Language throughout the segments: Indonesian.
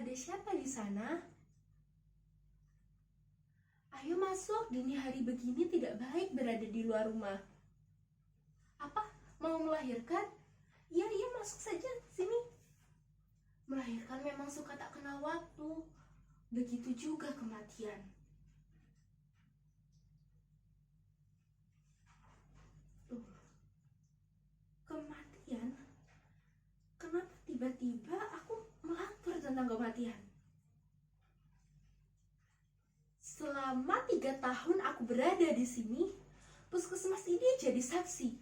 Ada siapa di sana? Ayo masuk, dini hari begini tidak baik berada di luar rumah. Apa? Mau melahirkan? Iya, masuk saja sini. Melahirkan memang suka tak kenal waktu. Begitu juga kematian. Kematian? Kenapa tiba-tiba aku melanggar tentang kematian? Selama 3 tahun aku berada di sini, puskesmas ini jadi saksi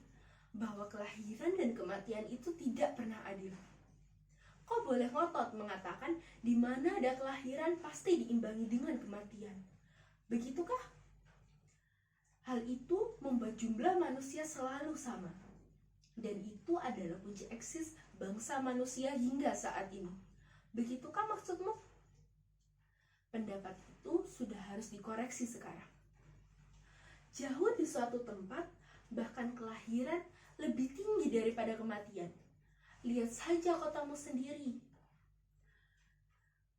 bahwa kelahiran dan kematian itu tidak pernah adil. Kau boleh ngotot mengatakan di mana ada kelahiran pasti diimbangi dengan kematian. Begitukah? Hal itu membuat jumlah manusia selalu sama. Dan itu adalah kunci eksis bangsa manusia hingga saat ini. Begitukah maksudmu? Pendapat itu sudah harus dikoreksi sekarang. Jauh di suatu tempat, bahkan kelahiran lebih tinggi daripada kematian. Lihat saja kotamu sendiri.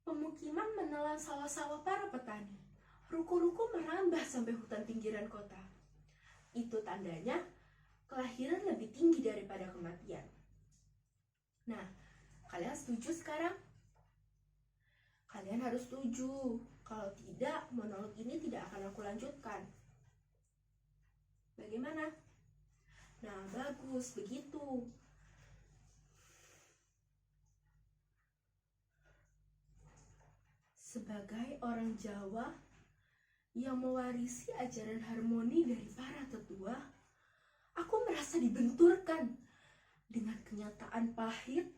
Pemukiman menelan sawah-sawah para petani. Ruko-ruko merambah sampai hutan pinggiran kota. Itu tandanya kelahiran lebih tinggi daripada kematian. Nah, kalian setuju sekarang? Kalian harus setuju. Kalau tidak, monolog ini tidak akan aku lanjutkan. Bagaimana? Nah, bagus, begitu. Sebagai orang Jawa yang mewarisi ajaran harmoni dari para tetua, aku merasa dibenturkan dengan kenyataan pahit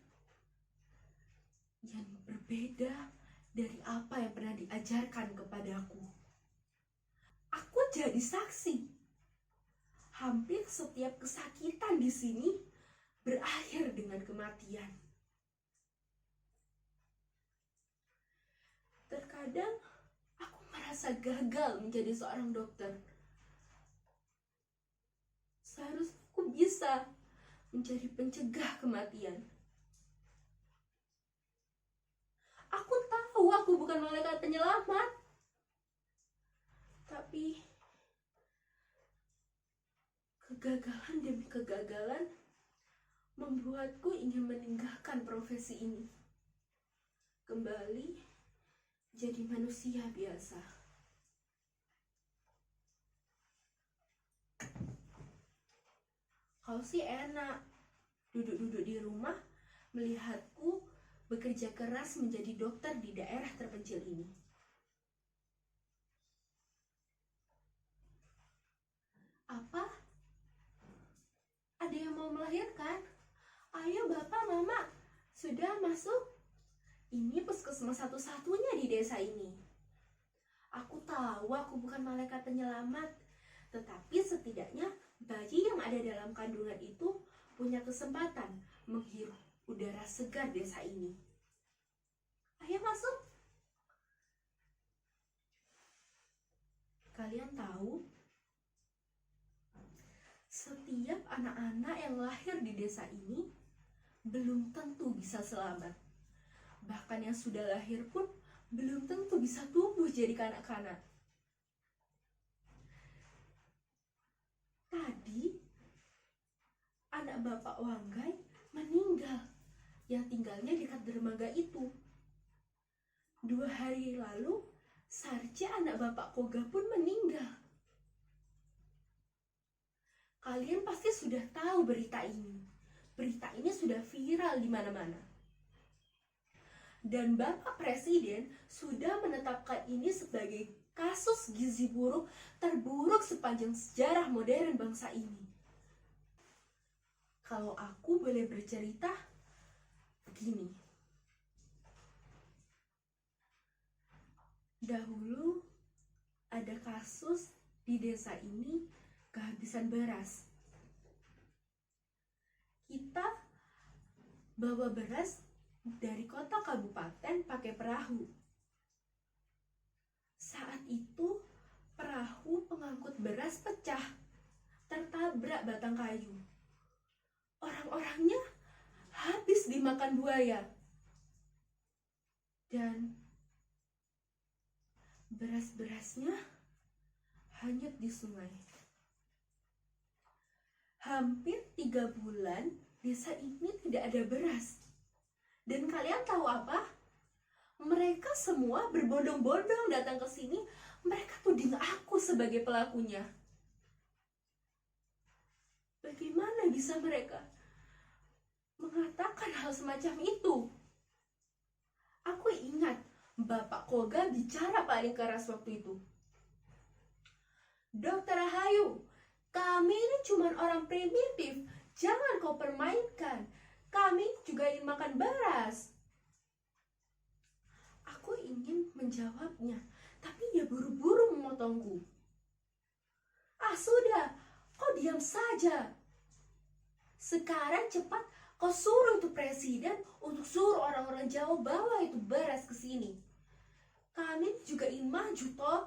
yang berbeda dari apa yang pernah diajarkan kepadaku. Aku jadi saksi. Hampir setiap kesakitan di sini berakhir dengan kematian. Terkadang aku merasa gagal menjadi seorang dokter. Seharusnya aku bisa menjadi pencegah kematian. Aku tahu aku bukan malaikat penyelamat. Tapi kegagalan demi kegagalan membuatku ingin meninggalkan profesi ini. Kembali jadi manusia biasa. Kau sih enak, duduk-duduk di rumah melihatku bekerja keras menjadi dokter di daerah terpencil ini. Apa? Ada yang mau melahirkan? Ayo bapak, mama, sudah masuk. Ini puskesmas satu-satunya di desa ini. Aku tahu aku bukan malaikat penyelamat, tetapi setidaknya bayi yang ada dalam kandungan itu punya kesempatan menghirup udara segar desa ini. Ayo masuk. Kalian tahu, setiap anak-anak yang lahir di desa ini belum tentu bisa selamat. Bahkan yang sudah lahir pun belum tentu bisa tumbuh jadi kanak-kanak. Tadi, anak Bapak Wanggai meninggal yang tinggalnya dekat dermaga itu. 2 hari lalu, Sarja anak Bapak Koga pun meninggal. Kalian pasti sudah tahu berita ini. Berita ini sudah viral di mana-mana. Dan Bapak Presiden sudah menetapkan ini sebagai kasus gizi buruk terburuk sepanjang sejarah modern bangsa ini. Kalau aku boleh bercerita, begini. Dahulu ada kasus di desa ini kehabisan beras. Kita bawa beras dari kota kabupaten pakai perahu. Saat itu perahu pengangkut beras pecah, tertabrak batang kayu. Orang-orangnya habis dimakan buaya. dan beras-berasnya hanyut di sungai. Hampir 3 bulan desa ini tidak ada beras. Dan kalian tahu apa? Mereka semua berbondong-bondong datang ke sini. Mereka tuding aku sebagai pelakunya. Bagaimana bisa mereka mengatakan hal semacam itu? Aku ingat Bapak Koga bicara paling keras waktu itu. Dokter Rahayu, kami ini cuma orang primitif. Jangan kau permainkan. Kami juga ingin makan beras. Aku ingin menjawabnya, tapi dia buru-buru memotongku. Ah sudah, kau diam saja. Sekarang cepat kau suruh itu presiden untuk suruh orang-orang Jawa bawa itu beras ke sini. Kami juga ingin maju toh.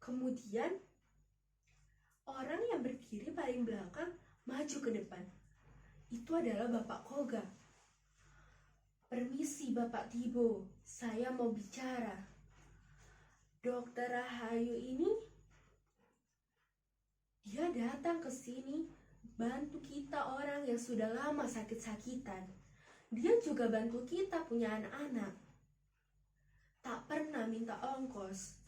Kemudian orang yang berdiri paling belakang maju ke depan. Itu adalah Bapak Koga. Permisi Bapak Tibo, saya mau bicara. Dokter Rahayu ini, dia datang ke sini bantu kita orang yang sudah lama sakit-sakitan. Dia juga bantu kita punya anak-anak. Tak pernah minta ongkos.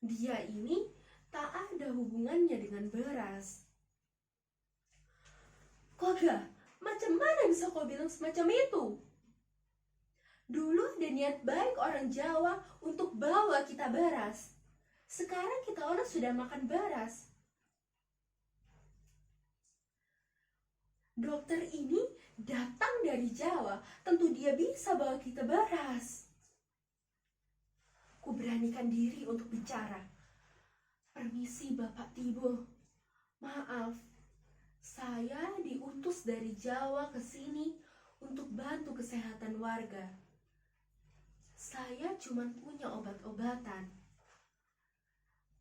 Dia ini tak ada hubungannya dengan beras. Koga, macam mana bisa kau bilang semacam itu? Dulu ada niat baik orang Jawa untuk bawa kita beras. Sekarang kita orang sudah makan beras. Dokter ini datang dari Jawa, tentu dia bisa bawa kita beras. Ku beranikan diri untuk bicara. Permisi Bapak Tibo, maaf, saya diutus dari Jawa ke sini untuk bantu kesehatan warga. Saya cuma punya obat-obatan.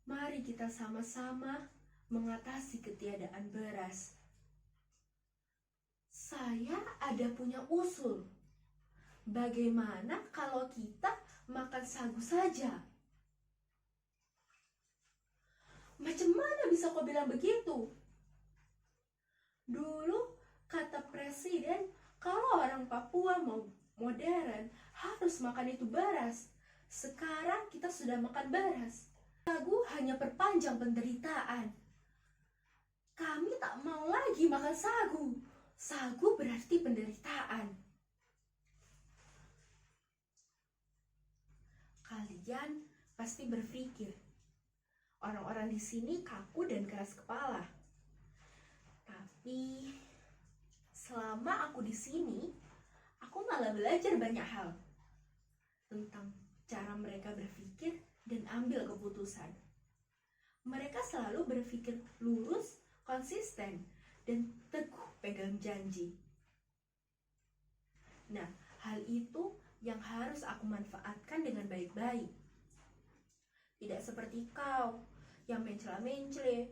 Mari kita sama-sama mengatasi ketiadaan beras. Saya ada punya usul. Bagaimana kalau kita makan sagu saja? Macam mana bisa kau bilang begitu? Dulu kata presiden, kalau orang Papua mau modern harus makan itu beras. Sekarang kita sudah makan beras. Sagu hanya perpanjang penderitaan. Kami tak mau lagi makan sagu. Sagu berarti penderitaan. Kalian pasti berpikir, orang-orang di sini kaku dan keras kepala. Tapi selama aku di sini, aku malah belajar banyak hal tentang cara mereka berpikir dan ambil keputusan. Mereka selalu berpikir lurus, konsisten, dan teguh pegang janji. Nah, hal itu yang harus aku manfaatkan dengan baik-baik. Tidak seperti kau yang mencela-mencele.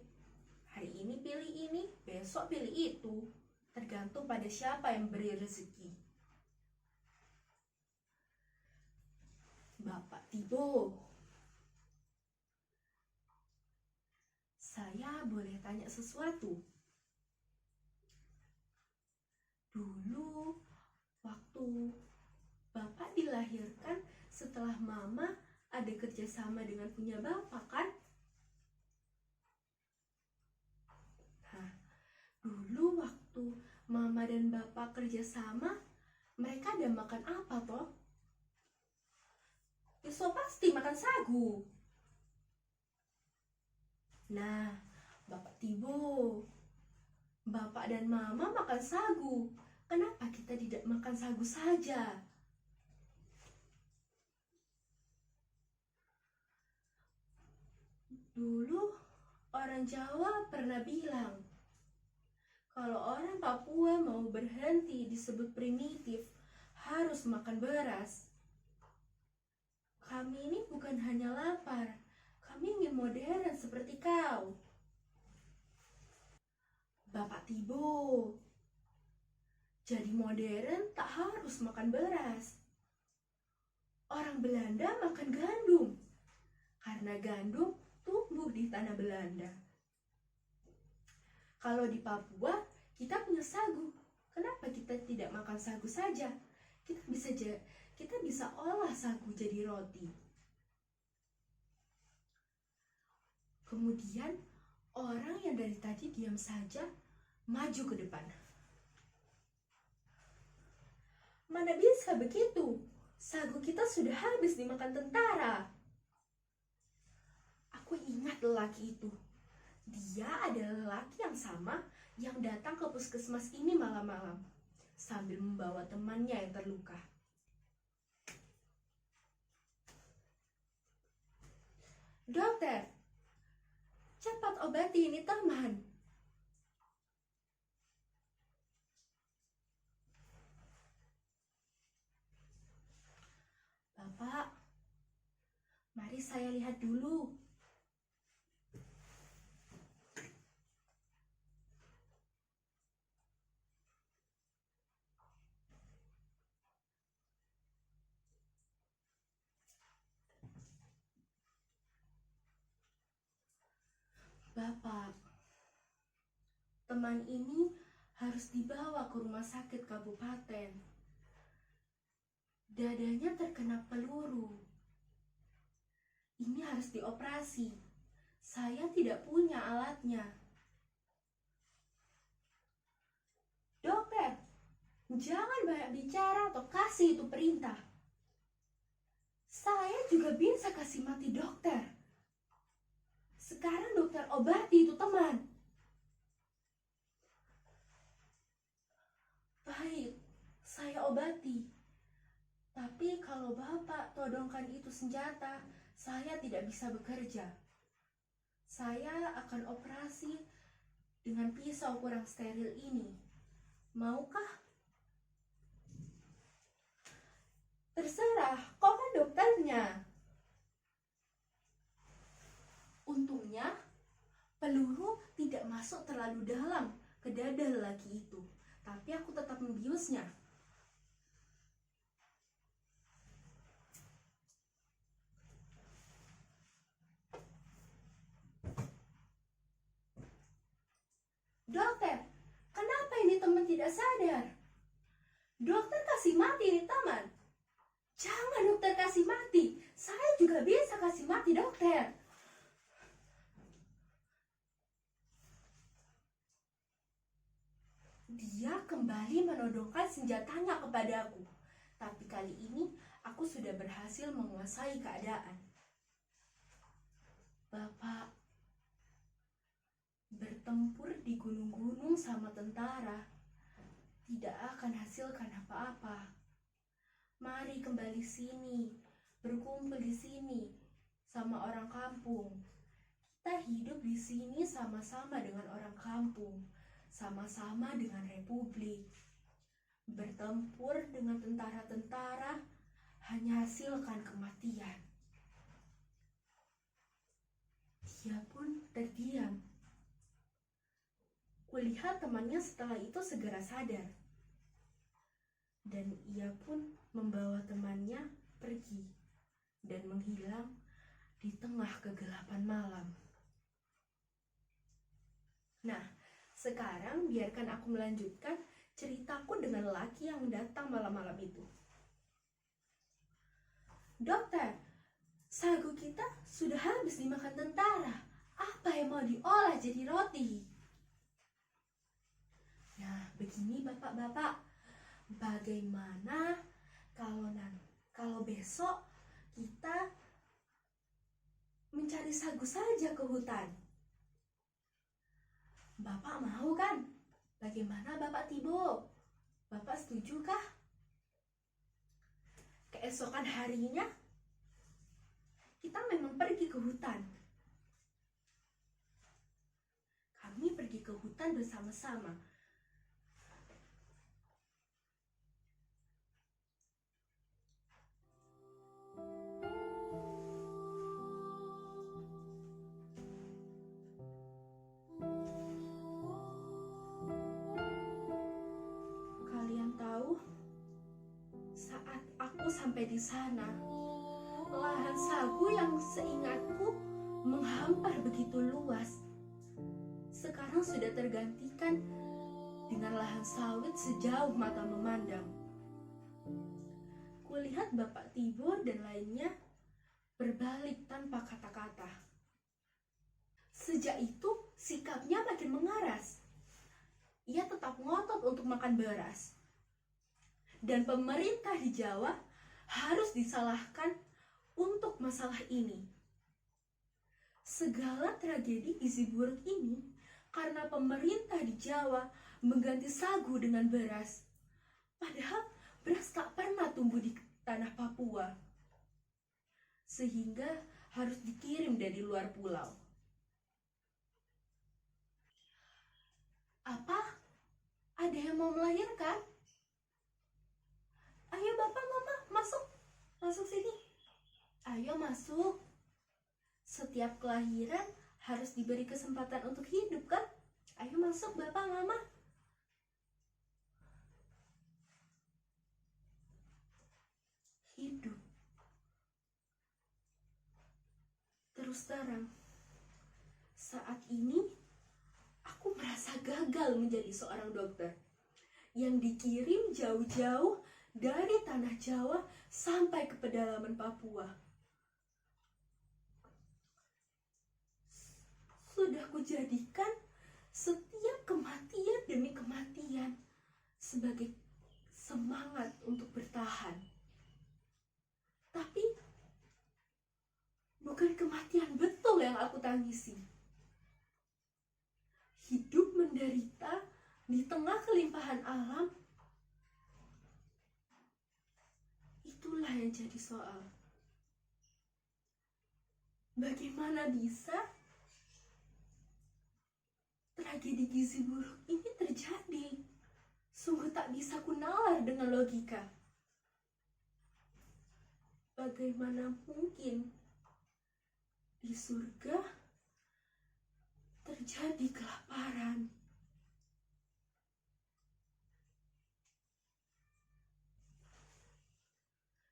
Hari ini pilih ini, besok pilih itu. Tergantung pada siapa yang beri rezeki. Bapak Tibo, saya boleh tanya sesuatu? Dulu waktu Bapak dilahirkan setelah Mama ada kerjasama dengan punya Bapak kan? Nah, dulu waktu Mama dan Bapak kerjasama, mereka ada makan apa toh? So pasti makan sagu. Nah, Bapak Tibo, Bapak dan Mama makan sagu. Kenapa kita tidak makan sagu saja? Dulu orang Jawa pernah bilang, kalau orang Papua mau berhenti disebut primitif, harus makan beras. Kami ini bukan hanya lapar, kami ingin modern seperti kau. Bapak Tibo, Jadi modern tak harus makan beras. Orang Belanda makan gandum, karena gandum tumbuh di tanah Belanda. Kalau di Papua, kita punya sagu. Kenapa kita tidak makan sagu saja? Kita bisa olah sagu jadi roti. Kemudian, orang yang dari tadi diam saja maju ke depan. Mana bisa begitu? Sagu kita sudah habis dimakan tentara. Aku ingat lelaki itu. Dia adalah lelaki yang sama yang datang ke puskesmas ini malam-malam sambil membawa temannya yang terluka. Dokter, cepat obati ini teman. Bapak, mari saya lihat dulu. Bapak, teman ini harus dibawa ke rumah sakit kabupaten. Dadanya terkena peluru. Ini harus dioperasi. Saya tidak punya alatnya. Dokter, jangan banyak bicara atau kasih itu perintah. Saya juga bisa kasih mati dokter. Sekarang dokter obati itu teman. Baik, saya obati. Tapi kalau Bapak todongkan itu senjata, saya tidak bisa bekerja. Saya akan operasi dengan pisau kurang steril ini. Maukah? Terserah, kau kan dokternya. Untungnya, peluru tidak masuk terlalu dalam ke dada lelaki itu. Tapi aku tetap membiusnya. Dokter, kenapa ini teman tidak sadar? Dokter kasih mati ini teman. Jangan dokter kasih mati. Saya juga bisa kasih mati dokter. Dia kembali menodongkan senjatanya kepadaku. Tapi kali ini aku sudah berhasil menguasai keadaan. Bapak, bertempur di gunung-gunung sama tentara tidak akan hasilkan apa-apa. Mari kembali sini, berkumpul di sini sama orang kampung. Kita hidup di sini sama-sama dengan orang kampung, sama-sama dengan republik. Bertempur dengan tentara-tentara hanya hasilkan kematian. Dia pun terdiam. Kulihat temannya setelah itu segera sadar. Dan ia pun membawa temannya pergi dan menghilang di tengah kegelapan malam. Nah, sekarang biarkan aku melanjutkan ceritaku dengan lelaki yang datang malam-malam itu. Dokter, sagu kita sudah habis dimakan tentara. Apa yang mau diolah jadi roti? Nah, begini bapak-bapak, bagaimana kalau besok kita mencari sagu saja ke hutan? Bapak mau kan? Bagaimana Bapak Tibo? Bapak setujukah? Keesokan harinya, kita memang pergi ke hutan. Kami pergi ke hutan bersama-sama. Kalian sampai di sana, lahan sagu yang seingatku menghampar begitu luas, sekarang sudah tergantikan dengan lahan sawit sejauh mata memandang. Kulihat Bapak Tibo dan lainnya berbalik tanpa kata-kata. Sejak itu sikapnya makin mengaras. Ia tetap ngotot untuk makan beras. Dan pemerintah di Jawa harus disalahkan untuk masalah ini. Segala tragedi gizi buruk ini karena pemerintah di Jawa mengganti sagu dengan beras. Padahal beras tak pernah tumbuh di tanah Papua. Sehingga harus dikirim dari luar pulau. Apa? Ada yang mau melahirkan? Ayo Bapak, Mama, masuk. Masuk sini. Ayo masuk. Setiap kelahiran harus diberi kesempatan untuk hidup, kan? Ayo masuk Bapak, Mama. Hidup. Terus terang, saat ini aku merasa gagal menjadi seorang dokter yang dikirim jauh-jauh dari tanah Jawa sampai ke pedalaman Papua. Sudah kujadikan setiap kematian demi kematian sebagai semangat untuk bertahan. Tapi bukan kematian betul yang aku tangisi. Hidup menderita di tengah kelimpahan alam, itulah yang jadi soal. Bagaimana bisa tragedi gizi buruk ini terjadi? Sungguh tak bisa kunalar dengan logika. Bagaimana mungkin di surga terjadi kelaparan?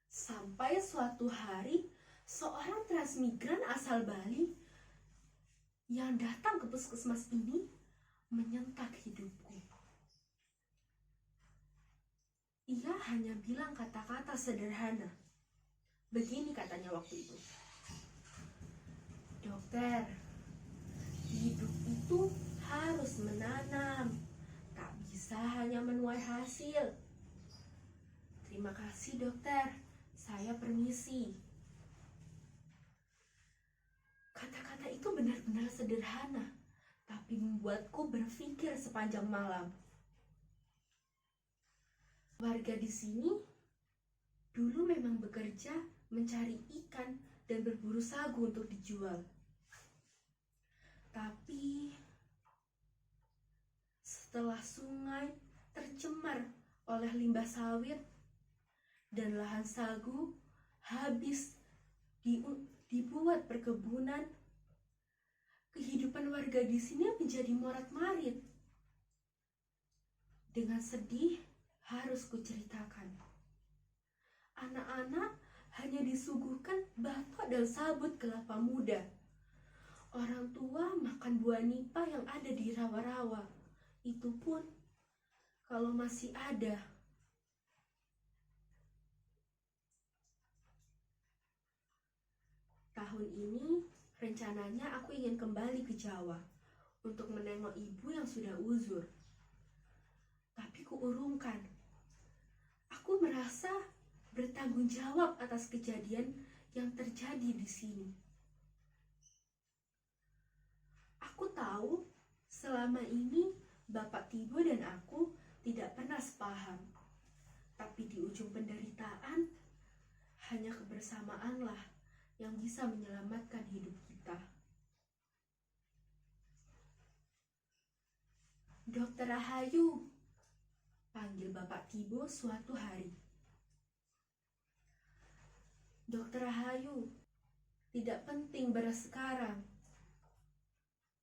Sampai suatu hari, seorang transmigran asal Bali yang datang ke puskesmas ini menyentak hidupku. Ia hanya bilang kata-kata sederhana. Begini katanya waktu itu. Dokter, hidup itu harus menanam, tak bisa hanya menuai hasil. Terima kasih dokter, saya permisi. Kata-kata itu benar-benar sederhana, tapi membuatku berpikir sepanjang malam. Warga di sini dulu memang bekerja mencari ikan dan berburu sagu untuk dijual. Tapi setelah sungai tercemar oleh limbah sawit dan lahan sagu habis dibuat perkebunan, kehidupan warga di sini menjadi morat-marit. Dengan sedih harus kuceritakan. Anak-anak hanya disuguhkan batok dan sabut kelapa muda. Orang tua makan buah nipa yang ada di rawa-rawa. Itu pun kalau masih ada. Tahun ini rencananya aku ingin kembali ke Jawa untuk menengok ibu yang sudah uzur. Tapi kuurungkan. Aku merasa bertanggung jawab atas kejadian yang terjadi di sini. Aku tahu selama ini Bapak Tibo dan aku tidak pernah sepaham. Tapi di ujung penderitaan, hanya kebersamaanlah yang bisa menyelamatkan hidup kita. Dokter Rahayu, panggil Bapak Tibo suatu hari. Dokter Rahayu, tidak penting beras sekarang.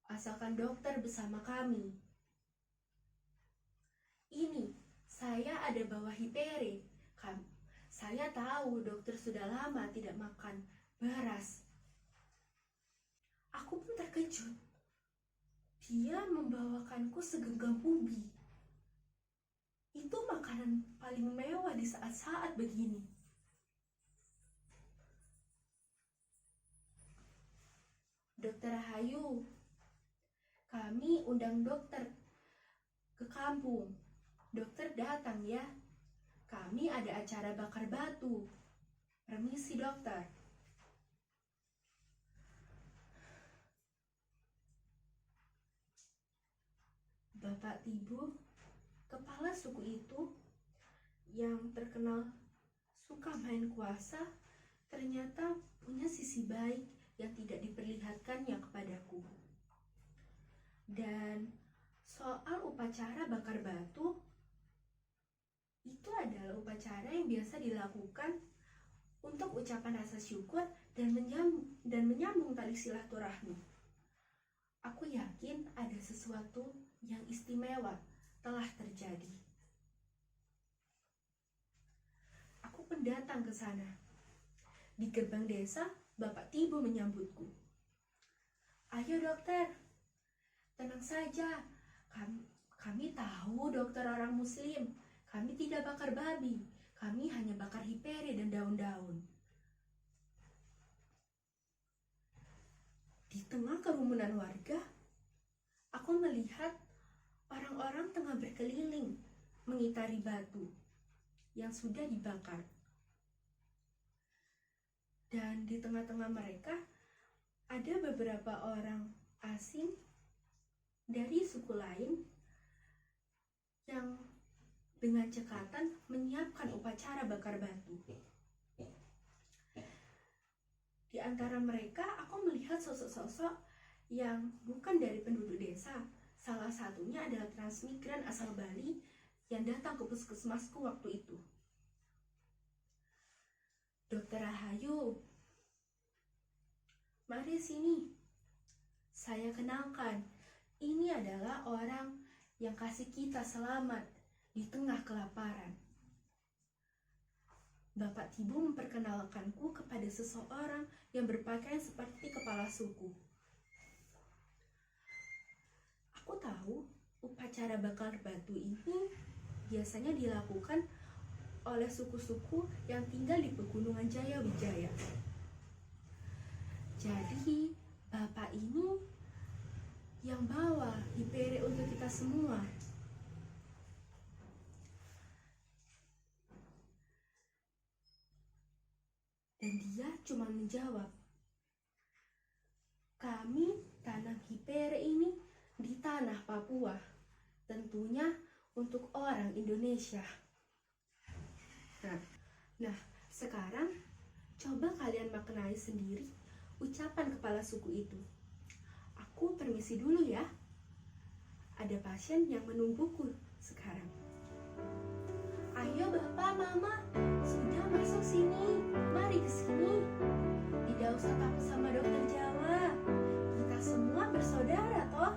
Asalkan dokter bersama kami. Ini, saya ada bawa hipere. Saya tahu dokter sudah lama tidak makan beras. Aku pun terkejut. Dia membawakanku segenggam ubi. Itu makanan paling mewah di saat-saat begini. Dokter Rahayu, kami undang dokter ke kampung. Dokter datang ya. Kami ada acara bakar batu. Permisi dokter. Bapak Tibu, kepala suku itu yang terkenal suka main kuasa, ternyata punya sisi baik yang tidak diperlihatkannya kepadaku. Dan soal upacara bakar batu, itu adalah upacara yang biasa dilakukan untuk ucapan rasa syukur dan menyambung tali silaturahmi. Aku yakin ada sesuatu yang istimewa telah terjadi. Aku pun datang ke sana. Di gerbang desa, Bapak Tibu menyambutku. Ayo dokter, tenang saja. Kami tahu dokter orang muslim. Kami tidak bakar babi. Kami hanya bakar hipere dan daun-daun. Di tengah kerumunan warga, aku melihat orang-orang tengah berkeliling mengitari batu yang sudah dibakar. Dan di tengah-tengah mereka ada beberapa orang asing dari suku lain yang dengan cekatan menyiapkan upacara bakar batu. Di antara mereka aku melihat sosok-sosok yang bukan dari penduduk desa. Salah satunya adalah transmigran asal Bali yang datang ke puskesmasku waktu itu. Dokter Rahayu, mari sini. Saya kenalkan, ini adalah orang yang kasih kita selamat di tengah kelaparan. Bapak Tibu memperkenalkanku kepada seseorang yang berpakaian seperti kepala suku. Aku tahu upacara bakar batu ini biasanya dilakukan oleh suku-suku yang tinggal di pegunungan Jayawijaya. Jadi, Bapak ini yang bawa hipere untuk kita semua. Dan dia cuma menjawab, kami tanam hipere ini di tanah Papua, tentunya untuk orang Indonesia. Nah, sekarang coba kalian maknai sendiri ucapan kepala suku itu. Aku permisi dulu ya. Ada pasien yang menungguku sekarang. Ayo Bapak, Mama, sudah masuk sini. Mari ke sini. Tidak usah takut sama dokter Jawa. Kita semua bersaudara toh.